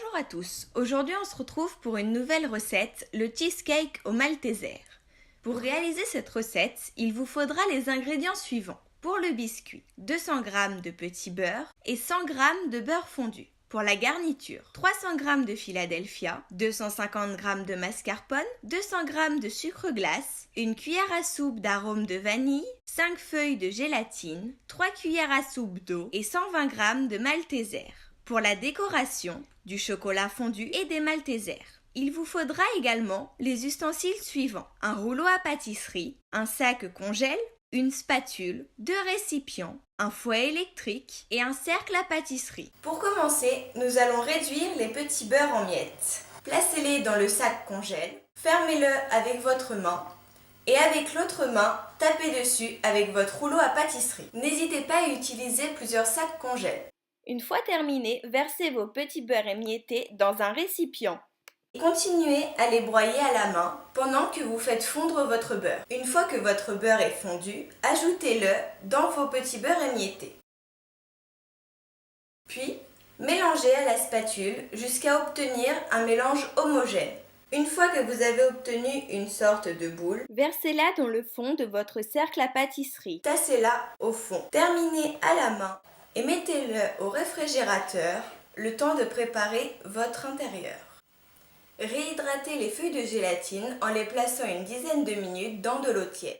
Bonjour à tous, aujourd'hui on se retrouve pour une nouvelle recette, le cheesecake au malteser. Pour réaliser cette recette, il vous faudra les ingrédients suivants. Pour le biscuit, 200 g de petit beurre et 100 g de beurre fondu. Pour la garniture, 300 g de Philadelphia, 250 g de mascarpone, 200 g de sucre glace, une cuillère à soupe d'arôme de vanille, 5 feuilles de gélatine, 3 cuillères à soupe d'eau et 120 g de malteser. Pour la décoration, du chocolat fondu et des maltesers. Il vous faudra également les ustensiles suivants. Un rouleau à pâtisserie, un sac congèle, une spatule, 2 récipients, un fouet électrique et un cercle à pâtisserie. Pour commencer, nous allons réduire les petits beurres en miettes. Placez-les dans le sac congèle, fermez-le avec votre main et avec l'autre main, tapez dessus avec votre rouleau à pâtisserie. N'hésitez pas à utiliser plusieurs sacs congèle. Une fois terminé, versez vos petits beurres émiettés dans un récipient. Continuez à les broyer à la main pendant que vous faites fondre votre beurre. Une fois que votre beurre est fondu, ajoutez-le dans vos petits beurres émiettés. Puis, mélangez à la spatule jusqu'à obtenir un mélange homogène. Une fois que vous avez obtenu une sorte de boule, versez-la dans le fond de votre cercle à pâtisserie. Tassez-la au fond. Terminez à la main et mettez-le au réfrigérateur le temps de préparer votre intérieur. Réhydratez les feuilles de gélatine en les plaçant une dizaine de minutes dans de l'eau tiède.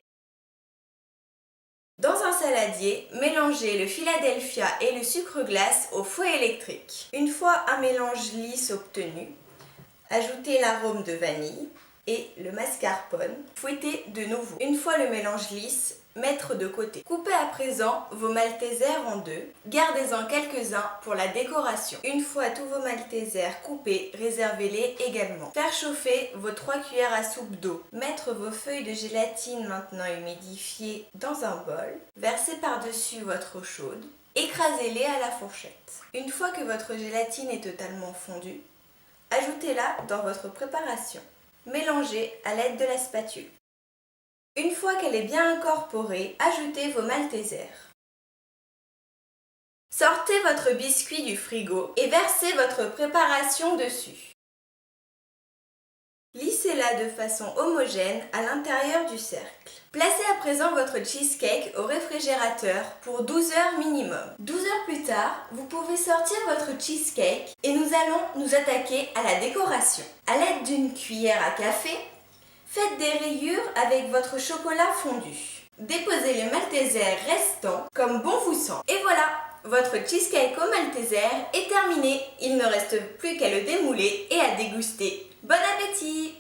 Dans un saladier, mélangez le Philadelphia et le sucre glace au fouet électrique. Une fois un mélange lisse obtenu, ajoutez l'arôme de vanille et le mascarpone. Fouettez de nouveau. Une fois le mélange lisse, mettre de côté. Coupez à présent vos maltesers en deux. Gardez-en quelques-uns pour la décoration. Une fois tous vos maltesers coupés, réservez-les également. Faire chauffer vos 3 cuillères à soupe d'eau. Mettre vos feuilles de gélatine maintenant humidifiées dans un bol. Versez par-dessus votre eau chaude. Écrasez-les à la fourchette. Une fois que votre gélatine est totalement fondue, ajoutez-la dans votre préparation. Mélangez à l'aide de la spatule. Une fois qu'elle est bien incorporée, ajoutez vos maltesers. Sortez votre biscuit du frigo et versez votre préparation dessus. Lissez-la de façon homogène à l'intérieur du cercle. Placez à présent votre cheesecake au réfrigérateur pour 12 heures minimum. 12 heures plus tard, vous pouvez sortir votre cheesecake et nous allons nous attaquer à la décoration. À l'aide d'une cuillère à café, faites des rayures avec votre chocolat fondu. Déposez les maltesers restants comme bon vous semble. Et voilà, votre cheesecake au malteser est terminé. Il ne reste plus qu'à le démouler et à déguster. Bon appétit!